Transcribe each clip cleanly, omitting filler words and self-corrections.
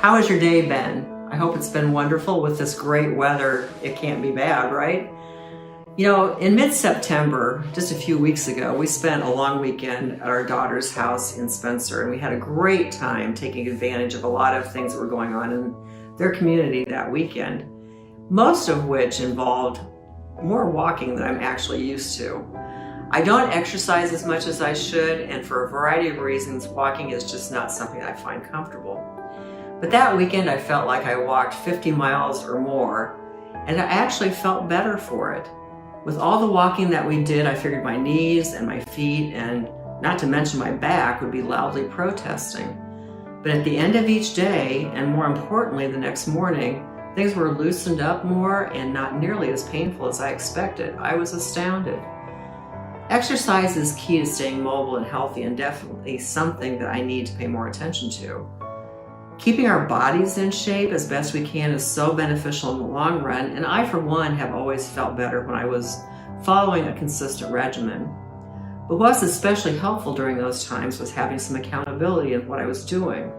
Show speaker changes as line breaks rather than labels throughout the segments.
How has your day been? I hope it's been wonderful with this great weather. It can't be bad, right? You know, in mid-September, just a few weeks ago, we spent a long weekend at our daughter's house in Spencer, and we had a great time taking advantage of a lot of things that were going on in their community that weekend, most of which involved more walking than I'm actually used to. I don't exercise as much as I should, and for a variety of reasons, walking is just not something I find comfortable. But that weekend, I felt like I walked 50 miles or more, and I actually felt better for it. With all the walking that we did, I figured my knees and my feet, and not to mention my back, would be loudly protesting. But at the end of each day, and more importantly the next morning, things were loosened up more and not nearly as painful as I expected. I was astounded. Exercise is key to staying mobile and healthy, and definitely something that I need to pay more attention to. Keeping our bodies in shape as best we can is so beneficial in the long run, and I, for one, have always felt better when I was following a consistent regimen. But what was especially helpful during those times was having some accountability in what I was doing.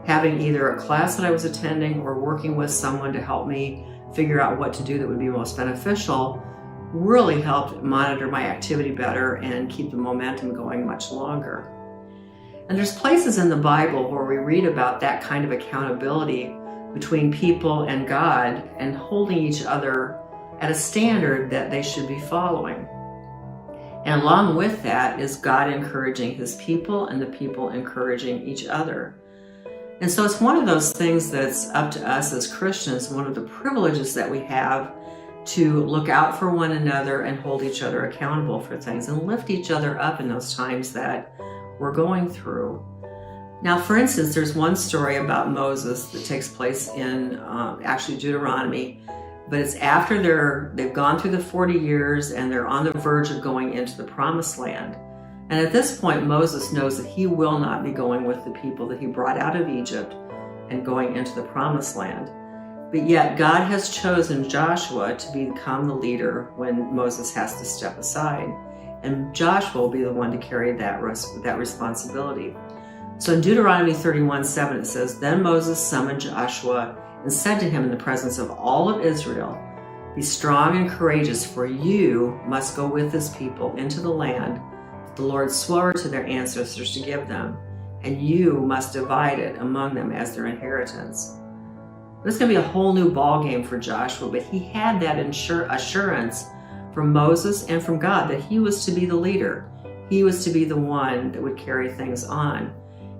Having either a class that I was attending or working with someone to help me figure out what to do that would be most beneficial really helped monitor my activity better and keep the momentum going much longer. And there's places in the Bible where we read about that kind of accountability between people and God and holding each other at a standard that they should be following. And along with that is God encouraging his people and the people encouraging each other. And so it's one of those things that's up to us as Christians, one of the privileges that we have to look out for one another and hold each other accountable for things and lift each other up in those times that we're going through. Now, for instance, there's one story about Moses that takes place in actually Deuteronomy, but it's after they've gone through the 40 years and they're on the verge of going into the promised land. And at this point, Moses knows that he will not be going with the people that he brought out of Egypt and going into the promised land. But yet God has chosen Joshua to become the leader when Moses has to step aside. And Joshua will be the one to carry that responsibility. So in Deuteronomy 31:7 it says, "Then Moses summoned Joshua and said to him in the presence of all of Israel, 'Be strong and courageous, for you must go with this people into the land that the Lord swore to their ancestors to give them, and you must divide it among them as their inheritance.'" It's going to be a whole new ballgame for Joshua, but he had that assurance from Moses and from God that he was to be the leader. He was to be the one that would carry things on.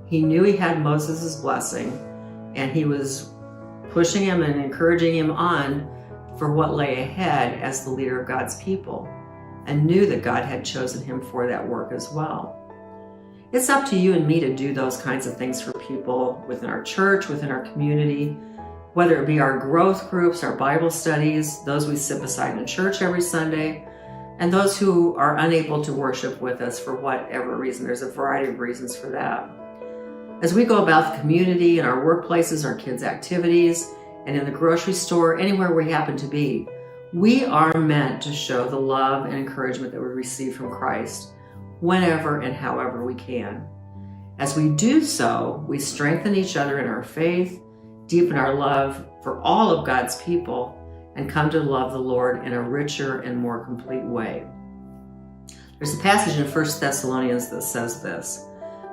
He knew he had Moses' blessing, and he was pushing him and encouraging him on for what lay ahead as the leader of God's people, and knew that God had chosen him for that work as well. It's up to you and me to do those kinds of things for people within our church, within our community, whether it be our growth groups, our Bible studies, those we sit beside in church every Sunday, and those who are unable to worship with us for whatever reason. There's a variety of reasons for that. As we go about the community, in our workplaces, our kids' activities, and in the grocery store, anywhere we happen to be, we are meant to show the love and encouragement that we receive from Christ whenever and however we can. As we do so, we strengthen each other in our faith, deepen our love for all of God's people, and come to love the Lord in a richer and more complete way. There's a passage in 1 Thessalonians that says this,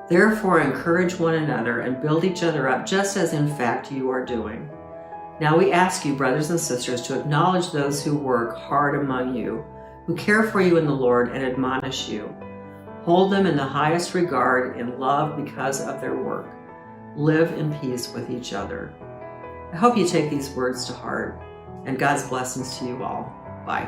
"Therefore encourage one another and build each other up, just as in fact you are doing. Now we ask you, brothers and sisters, to acknowledge those who work hard among you, who care for you in the Lord and admonish you. Hold them in the highest regard in love because of their work. Live in peace with each other." I hope you take these words to heart, and God's blessings to you all. Bye.